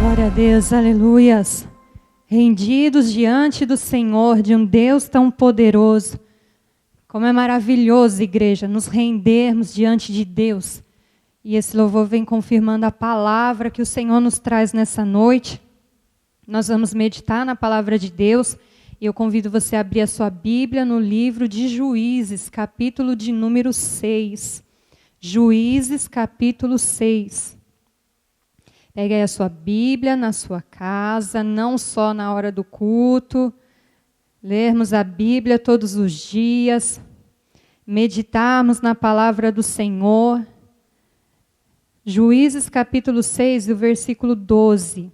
Glória a Deus, aleluias. Rendidos diante do Senhor, de um Deus tão poderoso. Como é maravilhoso, igreja, nos rendermos diante de Deus. E esse louvor vem confirmando a palavra que o Senhor nos traz nessa noite. Nós vamos meditar na palavra de Deus. E eu convido você a abrir a sua Bíblia no livro de Juízes, capítulo de número 6. Juízes, capítulo 6. Pegue aí a sua Bíblia na sua casa, não só na hora do culto. Lermos a Bíblia todos os dias. Meditarmos na palavra do Senhor. Juízes, capítulo 6, o versículo 12.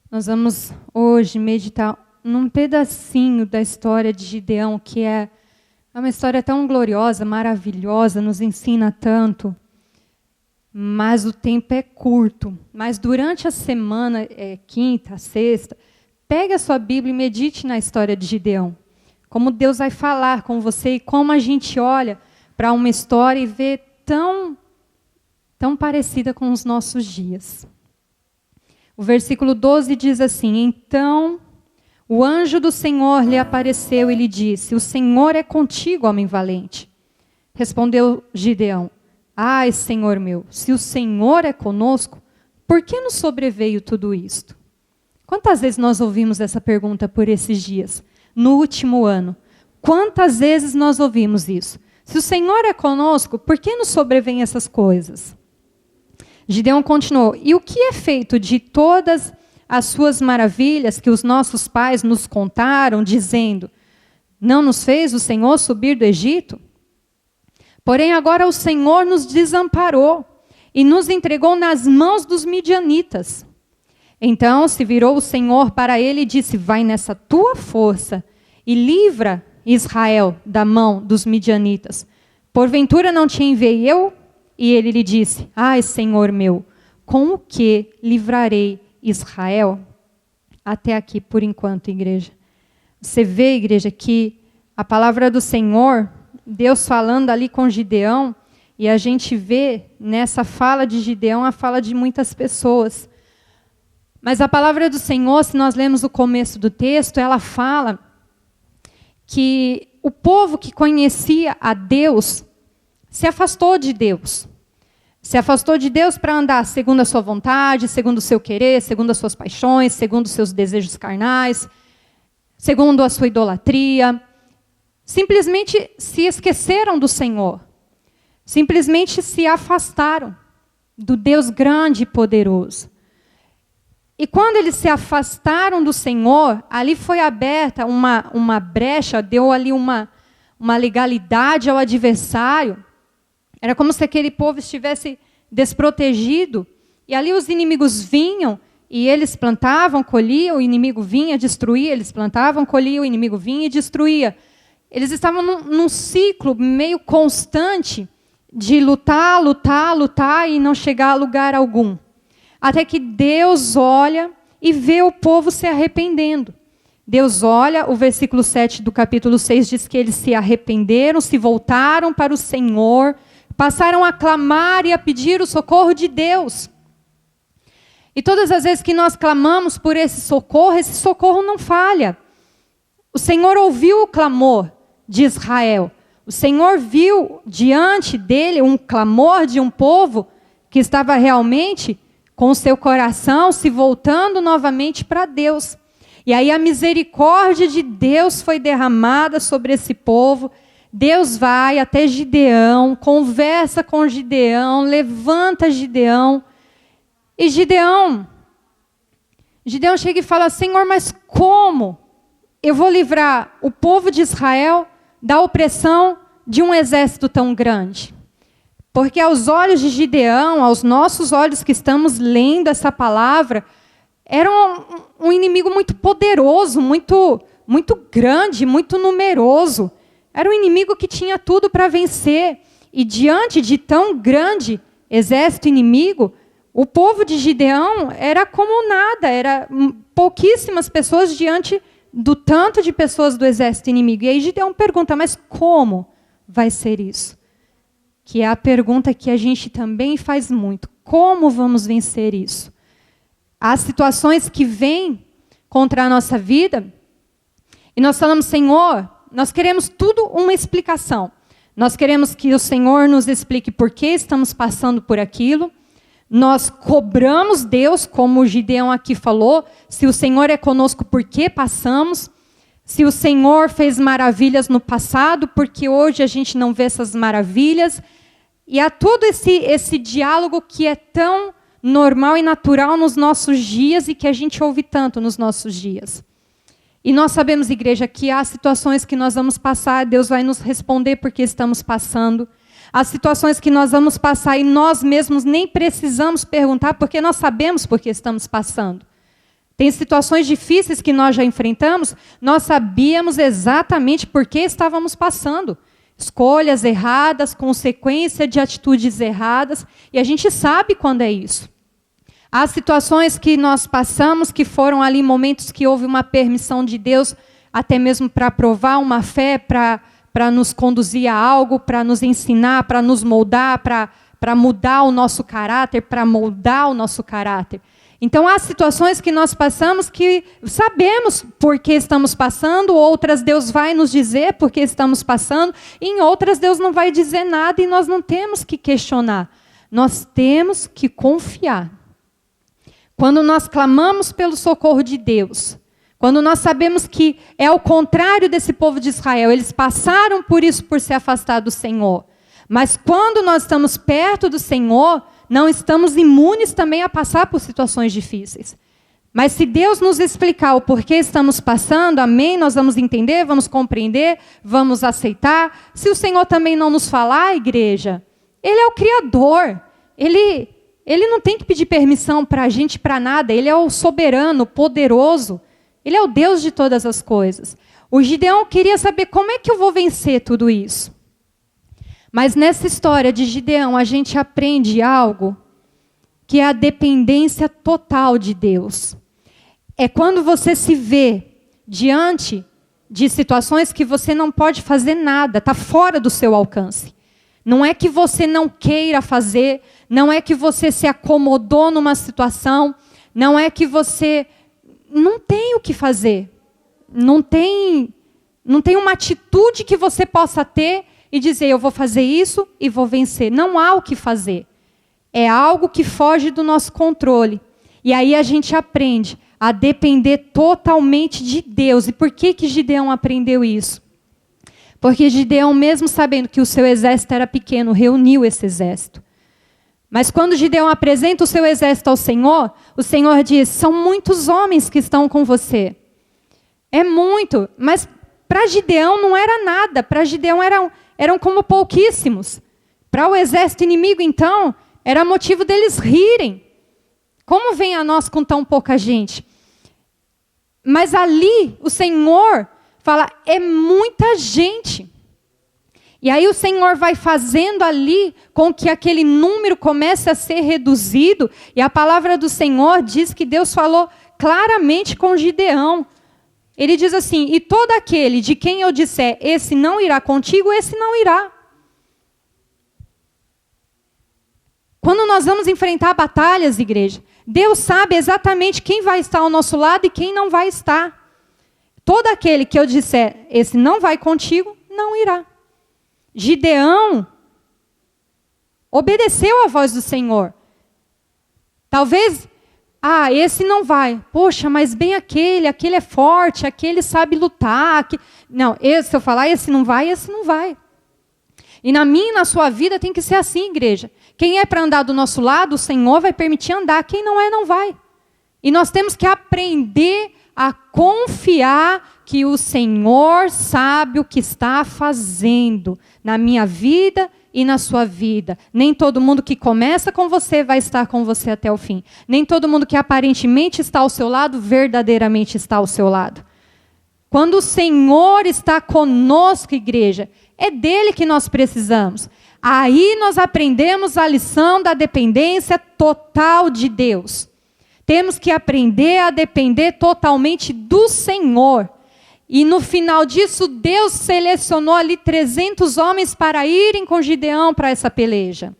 Nós vamos hoje meditar num pedacinho da história de Gideão, que é uma história tão gloriosa, maravilhosa, nos ensina tanto, mas o tempo é curto. Mas durante a semana, quinta, sexta, pegue a sua Bíblia e medite na história de Gideão. Como Deus vai falar com você e como a gente olha para uma história e vê tão parecida com os nossos dias. O versículo 12 diz assim: Então o anjo do Senhor lhe apareceu e lhe disse: O Senhor é contigo, homem valente. Respondeu Gideão: Ai, Senhor meu, se o Senhor é conosco, por que nos sobreveio tudo isto? Quantas vezes nós ouvimos essa pergunta por esses dias? No último ano. Quantas vezes nós ouvimos isso? Se o Senhor é conosco, por que nos sobrevêm essas coisas? Gideão continuou: E o que é feito de todas as suas maravilhas que os nossos pais nos contaram, dizendo: Não nos fez o Senhor subir do Egito? Porém agora o Senhor nos desamparou e nos entregou nas mãos dos midianitas. Então se virou o Senhor para ele e disse: Vai nessa tua força e livra Israel da mão dos midianitas. Porventura não te enviei eu? E ele lhe disse: Ai, Senhor meu, com o que livrarei Israel? Até aqui, por enquanto, igreja. Você vê, igreja, que a palavra do Senhor, Deus falando ali com Gideão, e a gente vê nessa fala de Gideão a fala de muitas pessoas. Mas a palavra do Senhor, se nós lemos o começo do texto, ela fala que o povo que conhecia a Deus se afastou de Deus. Se afastou de Deus para andar segundo a sua vontade, segundo o seu querer, segundo as suas paixões, segundo os seus desejos carnais, segundo a sua idolatria. Simplesmente se esqueceram do Senhor. Simplesmente se afastaram do Deus grande e poderoso. E quando eles se afastaram do Senhor, ali foi aberta uma brecha, deu ali uma legalidade ao adversário. Era como se aquele povo estivesse desprotegido. E ali os inimigos vinham e eles plantavam, colhiam, o inimigo vinha, destruía, eles plantavam, colhiam, o inimigo vinha e destruía. Eles estavam num ciclo meio constante de lutar, lutar, lutar e não chegar a lugar algum. Até que Deus olha e vê o povo se arrependendo. Deus olha, o versículo 7 do capítulo 6 diz que eles se arrependeram, se voltaram para o Senhor, passaram a clamar e a pedir o socorro de Deus. E todas as vezes que nós clamamos por esse socorro não falha. O Senhor ouviu o clamor de Israel. O Senhor viu diante dele um clamor de um povo que estava realmente com o seu coração se voltando novamente para Deus. E aí a misericórdia de Deus foi derramada sobre esse povo. Deus vai até Gideão, conversa com Gideão, levanta Gideão. E Gideão chega e fala: Senhor, mas como eu vou livrar o povo de Israel da opressão de um exército tão grande? Porque aos olhos de Gideão, aos nossos olhos que estamos lendo essa palavra, era um inimigo muito poderoso, muito grande, muito numeroso. Era um inimigo que tinha tudo para vencer. E diante de tão grande exército inimigo, o povo de Gideão era como nada, era pouquíssimas pessoas diante do tanto de pessoas do exército inimigo. E aí Gideão pergunta: mas como vai ser isso? que é a pergunta que a gente também faz muito. Como vamos vencer isso? Há situações que vêm contra a nossa vida e nós falamos, Senhor, nós queremos tudo uma explicação. Nós queremos que o Senhor nos explique por que estamos passando por aquilo. Nós cobramos Deus, como o Gideão aqui falou, se o Senhor é conosco, por que passamos? Se o Senhor fez maravilhas no passado, porque hoje a gente não vê essas maravilhas. E há todo esse diálogo que é tão normal e natural nos nossos dias e que a gente ouve tanto nos nossos dias. E nós sabemos, igreja, que há situações que nós vamos passar, Deus vai nos responder porque estamos passando. Há situações que nós vamos passar e nós mesmos nem precisamos perguntar, porque nós sabemos por que estamos passando. Tem situações difíceis que nós já enfrentamos, nós sabíamos exatamente por que estávamos passando. Escolhas erradas, consequência de atitudes erradas, e a gente sabe quando é isso. Há situações que nós passamos, que foram ali momentos que houve uma permissão de Deus, até mesmo para provar uma fé, para nos conduzir a algo, para nos ensinar, para nos moldar, para mudar o nosso caráter, para moldar o nosso caráter. Então, há situações que nós passamos que sabemos por que estamos passando, outras Deus vai nos dizer por que estamos passando, e em outras Deus não vai dizer nada e nós não temos que questionar. Nós temos que confiar. Quando nós clamamos pelo socorro de Deus, quando nós sabemos que é o contrário desse povo de Israel, eles passaram por isso por se afastar do Senhor. Mas quando nós estamos perto do Senhor, não estamos imunes também a passar por situações difíceis. Mas se Deus nos explicar o porquê estamos passando, amém, nós vamos entender, vamos compreender, vamos aceitar. Se o Senhor também não nos falar, igreja, Ele é o Criador. Ele não tem que pedir permissão para a gente para nada. Ele é o soberano, poderoso. Ele é o Deus de todas as coisas. O Gideão queria saber como é que eu vou vencer tudo isso. Mas nessa história de Gideão, a gente aprende algo que é a dependência total de Deus. É quando você se vê diante de situações que você não pode fazer nada, está fora do seu alcance. Não é que você não queira fazer, não é que você se acomodou numa situação, não é que você não tem o que fazer. Não tem uma atitude que você possa ter e dizer, eu vou fazer isso e vou vencer. Não há o que fazer. É algo que foge do nosso controle. E aí a gente aprende a depender totalmente de Deus. E por que Gideão aprendeu isso? Porque Gideão, mesmo sabendo que o seu exército era pequeno, reuniu esse exército. Mas quando Gideão apresenta o seu exército ao Senhor, o Senhor diz, são muitos homens que estão com você. É muito, mas para Gideão não era nada. Para Gideão eram como pouquíssimos. Para o exército inimigo, então, era motivo deles rirem. Como vem a nós com tão pouca gente? Mas ali, o Senhor fala, é muita gente. E aí o Senhor vai fazendo ali com que aquele número comece a ser reduzido. E a palavra do Senhor diz que Deus falou claramente com Gideão. Ele diz assim, e todo aquele de quem eu disser, esse não irá contigo, esse não irá. Quando nós vamos enfrentar batalhas, igreja, Deus sabe exatamente quem vai estar ao nosso lado e quem não vai estar. Todo aquele que eu disser, esse não vai contigo, não irá. Gideão obedeceu à voz do Senhor. Talvez, esse não vai. Poxa, mas bem aquele é forte, aquele sabe lutar. Não, se eu falar, esse não vai, esse não vai. E na minha e na sua vida tem que ser assim, igreja. Quem é para andar do nosso lado, o Senhor vai permitir andar. Quem não é, não vai. E nós temos que aprender a confiar que o Senhor sabe o que está fazendo na minha vida e na sua vida. Nem todo mundo que começa com você vai estar com você até o fim. Nem todo mundo que aparentemente está ao seu lado, verdadeiramente está ao seu lado. Quando o Senhor está conosco, igreja, é dele que nós precisamos. Aí nós aprendemos a lição da dependência total de Deus. Temos que aprender a depender totalmente do Senhor. E no final disso, Deus selecionou ali 300 homens para irem com Gideão para essa peleja.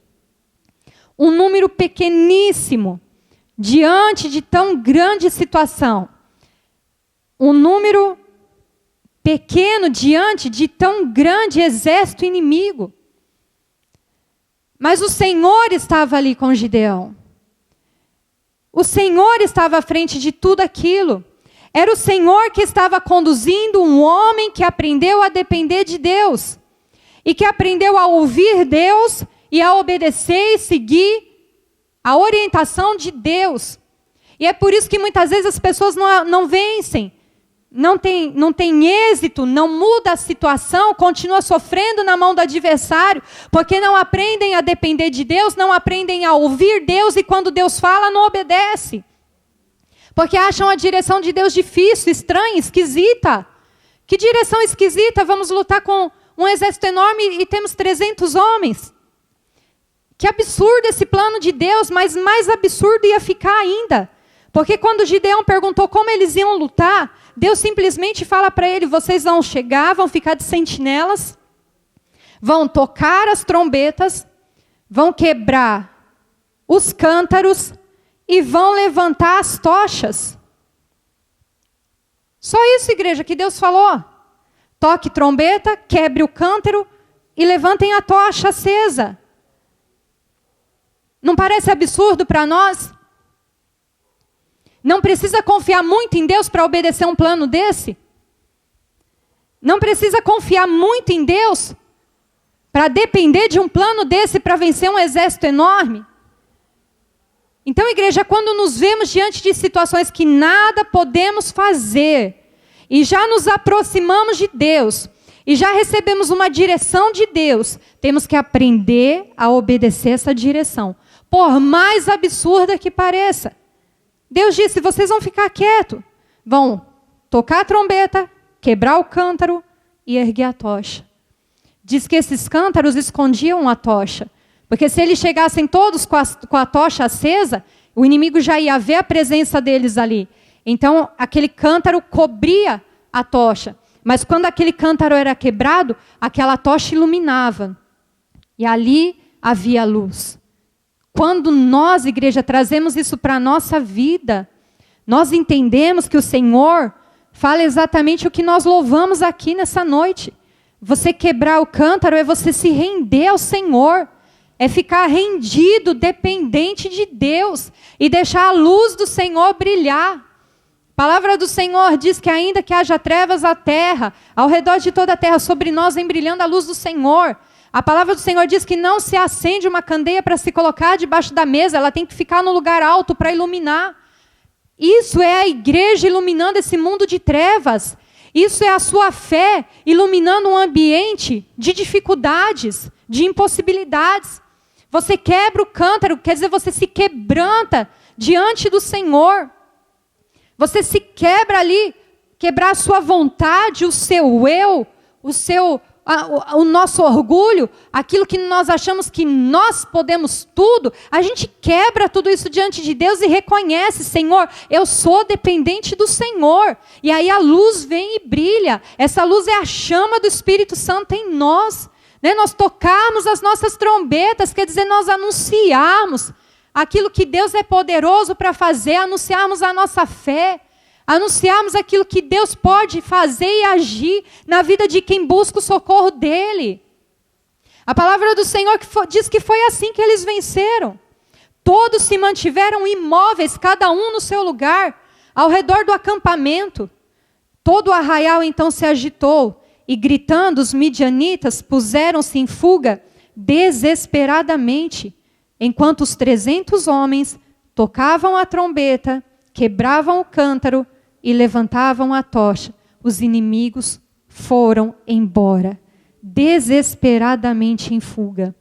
Um número pequeníssimo, diante de tão grande situação. Um número pequeno diante de tão grande exército inimigo. Mas o Senhor estava ali com Gideão. O Senhor estava à frente de tudo aquilo. Era o Senhor que estava conduzindo um homem que aprendeu a depender de Deus. E que aprendeu a ouvir Deus e a obedecer e seguir a orientação de Deus. E é por isso que muitas vezes as pessoas não vencem. Não tem êxito, não muda a situação, continua sofrendo na mão do adversário, porque não aprendem a depender de Deus, não aprendem a ouvir Deus e quando Deus fala, não obedece. Porque acham a direção de Deus difícil, estranha, esquisita. Que direção esquisita, vamos lutar com um exército enorme e temos 300 homens. Que absurdo esse plano de Deus, mas mais absurdo ia ficar ainda. Porque quando Gideão perguntou como eles iam lutar, Deus simplesmente fala para ele, vocês vão chegar, vão ficar de sentinelas, vão tocar as trombetas, vão quebrar os cântaros e vão levantar as tochas. Só isso, igreja, que Deus falou. Toque trombeta, quebre o cântaro e levantem a tocha acesa. Não parece absurdo para nós? Não precisa confiar muito em Deus para obedecer um plano desse? Não precisa confiar muito em Deus para depender de um plano desse para vencer um exército enorme? Então, igreja, quando nos vemos diante de situações que nada podemos fazer, e já nos aproximamos de Deus, e já recebemos uma direção de Deus, temos que aprender a obedecer essa direção, por mais absurda que pareça. Deus disse, vocês vão ficar quietos, vão tocar a trombeta, quebrar o cântaro e erguer a tocha. Diz que esses cântaros escondiam a tocha, porque se eles chegassem todos com a tocha acesa, o inimigo já ia ver a presença deles ali. Então, aquele cântaro cobria a tocha. Mas quando aquele cântaro era quebrado, aquela tocha iluminava. E ali havia luz. Quando nós, igreja, trazemos isso para a nossa vida, nós entendemos que o Senhor fala exatamente o que nós louvamos aqui nessa noite. Você quebrar o cântaro é você se render ao Senhor. É ficar rendido, dependente de Deus. E deixar a luz do Senhor brilhar. A palavra do Senhor diz que ainda que haja trevas à terra, ao redor de toda a terra, sobre nós vem brilhando a luz do Senhor. A palavra do Senhor diz que não se acende uma candeia para se colocar debaixo da mesa, ela tem que ficar no lugar alto para iluminar. Isso é a igreja iluminando esse mundo de trevas. Isso é a sua fé iluminando um ambiente de dificuldades, de impossibilidades. Você quebra o cântaro, quer dizer, você se quebranta diante do Senhor. Você se quebra ali, quebrar a sua vontade, o seu eu, o nosso orgulho, aquilo que nós achamos que nós podemos tudo, a gente quebra tudo isso diante de Deus e reconhece, Senhor, eu sou dependente do Senhor. E aí a luz vem e brilha. Essa luz é a chama do Espírito Santo em nós. Nós tocarmos as nossas trombetas, quer dizer, nós anunciarmos aquilo que Deus é poderoso para fazer, anunciarmos a nossa fé, anunciarmos aquilo que Deus pode fazer e agir na vida de quem busca o socorro dEle. A palavra do Senhor diz que foi assim que eles venceram. Todos se mantiveram imóveis, cada um no seu lugar, ao redor do acampamento. Todo o arraial então se agitou, e gritando, os midianitas puseram-se em fuga desesperadamente, enquanto os 300 homens tocavam a trombeta, quebravam o cântaro e levantavam a tocha. Os inimigos foram embora, desesperadamente em fuga.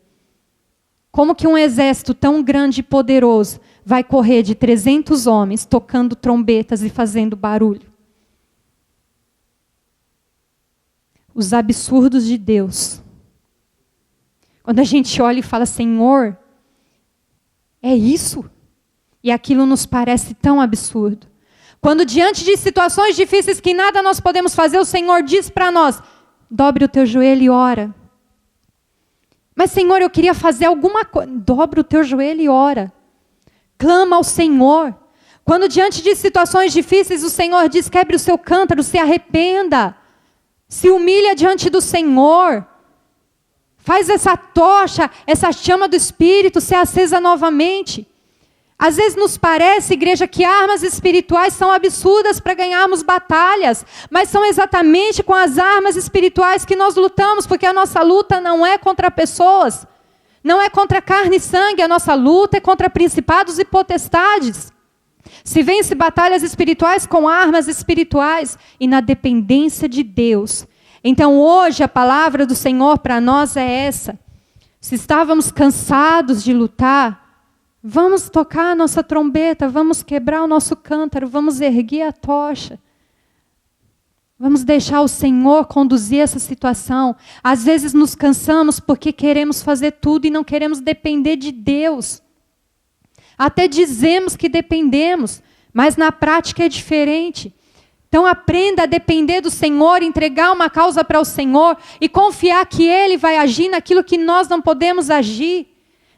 Como que um exército tão grande e poderoso vai correr de 300 homens tocando trombetas e fazendo barulho? Os absurdos de Deus. Quando a gente olha e fala, Senhor, é isso? E aquilo nos parece tão absurdo. Quando diante de situações difíceis que nada nós podemos fazer, o Senhor diz para nós, dobre o teu joelho e ora. Mas Senhor, eu queria fazer alguma coisa. Dobra o teu joelho e ora. Clama ao Senhor. Quando diante de situações difíceis, o Senhor diz, quebre o seu cântaro, se arrependa. Se humilha diante do Senhor. Faz essa tocha, essa chama do Espírito ser acesa novamente. Às vezes nos parece, igreja, que armas espirituais são absurdas para ganharmos batalhas. Mas são exatamente com as armas espirituais que nós lutamos. Porque a nossa luta não é contra pessoas. Não é contra carne e sangue. A nossa luta é contra principados e potestades. Se vence batalhas espirituais com armas espirituais e na dependência de Deus. Então hoje a palavra do Senhor para nós é essa. Se estávamos cansados de lutar, vamos tocar a nossa trombeta, vamos quebrar o nosso cântaro, vamos erguer a tocha. Vamos deixar o Senhor conduzir essa situação. Às vezes nos cansamos porque queremos fazer tudo e não queremos depender de Deus. Até dizemos que dependemos, mas na prática é diferente. Então aprenda a depender do Senhor, entregar uma causa para o Senhor e confiar que Ele vai agir naquilo que nós não podemos agir.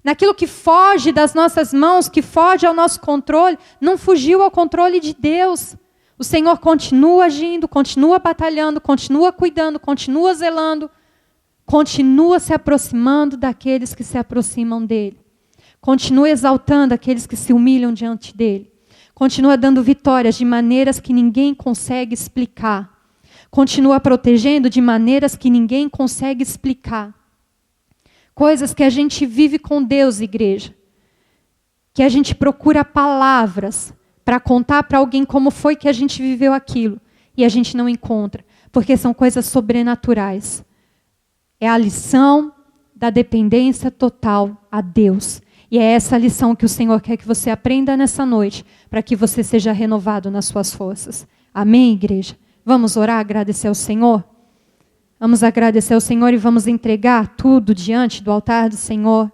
Naquilo que foge das nossas mãos, que foge ao nosso controle, não fugiu ao controle de Deus. O Senhor continua agindo, continua batalhando, continua cuidando, continua zelando, continua se aproximando daqueles que se aproximam dEle. Continua exaltando aqueles que se humilham diante dEle. Continua dando vitórias de maneiras que ninguém consegue explicar. Continua protegendo de maneiras que ninguém consegue explicar. Coisas que a gente vive com Deus, igreja. Que a gente procura palavras para contar para alguém como foi que a gente viveu aquilo. E a gente não encontra. Porque são coisas sobrenaturais. É a lição da dependência total a Deus. E é essa lição que o Senhor quer que você aprenda nessa noite. Para que você seja renovado nas suas forças. Amém, igreja? Vamos orar, agradecer ao Senhor? Vamos agradecer ao Senhor e vamos entregar tudo diante do altar do Senhor.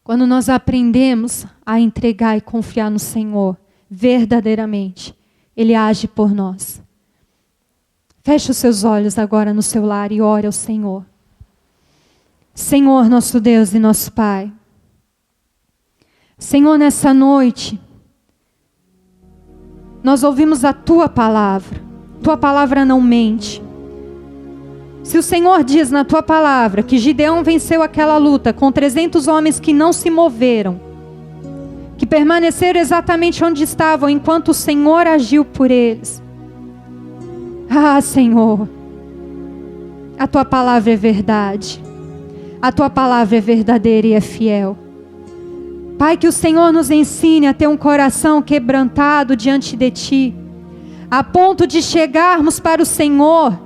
Quando nós aprendemos a entregar e confiar no Senhor, verdadeiramente, Ele age por nós. Feche os seus olhos agora no seu lar e ore ao Senhor. Senhor, nosso Deus e nosso Pai. Senhor, nessa noite, nós ouvimos a Tua palavra. Tua palavra não mente. Se o Senhor diz na Tua palavra que Gideão venceu aquela luta com 300 homens que não se moveram, que permaneceram exatamente onde estavam enquanto o Senhor agiu por eles. Ah, Senhor, a Tua palavra é verdade. A Tua palavra é verdadeira e é fiel. Pai, que o Senhor nos ensine a ter um coração quebrantado diante de Ti, a ponto de chegarmos para o Senhor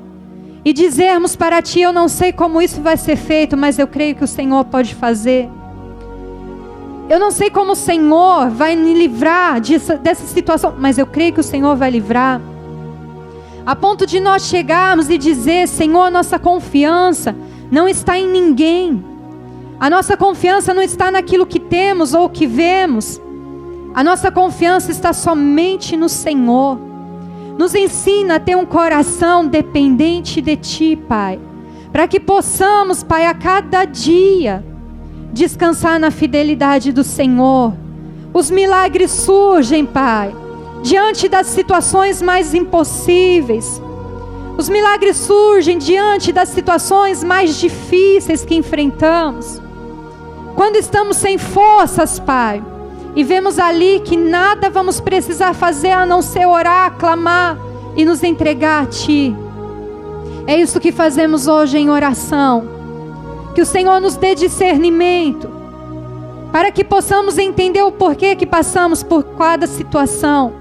e dizermos para Ti, eu não sei como isso vai ser feito, mas eu creio que o Senhor pode fazer. Eu não sei como o Senhor vai me livrar dessa situação, mas eu creio que o Senhor vai livrar. A ponto de nós chegarmos e dizer, Senhor, nossa confiança não está em ninguém. A nossa confiança não está naquilo que temos ou que vemos. A nossa confiança está somente no Senhor. Nos ensina a ter um coração dependente de Ti, Pai. Para que possamos, Pai, a cada dia descansar na fidelidade do Senhor. Os milagres surgem, Pai, diante das situações mais impossíveis. Os milagres surgem diante das situações mais difíceis que enfrentamos. Quando estamos sem forças, Pai, e vemos ali que nada vamos precisar fazer a não ser orar, clamar e nos entregar a Ti. É isso que fazemos hoje em oração. Que o Senhor nos dê discernimento, para que possamos entender o porquê que passamos por cada situação.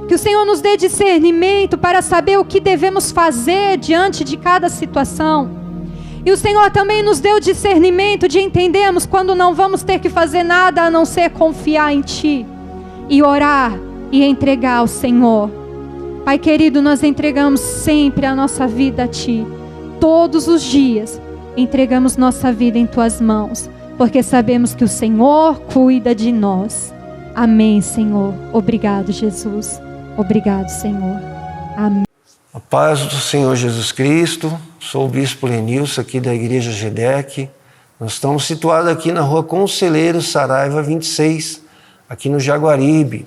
Que o Senhor nos dê discernimento para saber o que devemos fazer diante de cada situação. E o Senhor também nos deu discernimento de entendermos quando não vamos ter que fazer nada a não ser confiar em Ti e orar e entregar ao Senhor. Pai querido, nós entregamos sempre a nossa vida a Ti. Todos os dias entregamos nossa vida em Tuas mãos, porque sabemos que o Senhor cuida de nós. Amém, Senhor. Obrigado, Jesus. Obrigado, Senhor. Amém. A paz do Senhor Jesus Cristo. Sou o Bispo Lenilson aqui da Igreja GEDEC. Nós estamos situados aqui na rua Conselheiro Saraiva 26, aqui no Jaguaribe.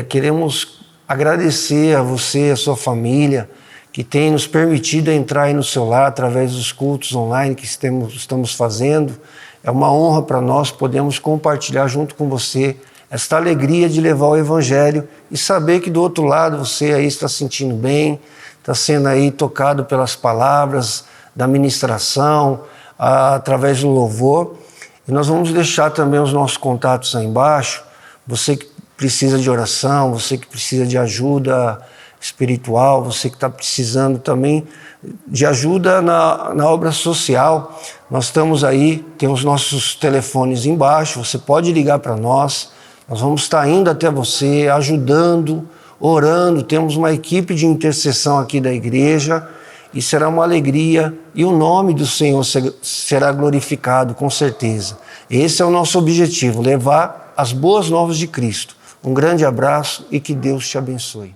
Queremos agradecer a você, a sua família, que tem nos permitido entrar aí no seu lar através dos cultos online que estamos fazendo. É uma honra para nós podermos compartilhar junto com você esta alegria de levar o Evangelho e saber que do outro lado você aí está se sentindo bem, está sendo aí tocado pelas palavras da ministração, através do louvor. E nós vamos deixar também os nossos contatos aí embaixo. Você que precisa de oração, você que precisa de ajuda espiritual, você que está precisando também de ajuda na obra social, nós estamos aí, tem os nossos telefones embaixo, você pode ligar para nós vamos estar indo até você, ajudando, orando, temos uma equipe de intercessão aqui da igreja e será uma alegria e o nome do Senhor será glorificado com certeza. Esse é o nosso objetivo, levar as boas novas de Cristo. Um grande abraço e que Deus te abençoe.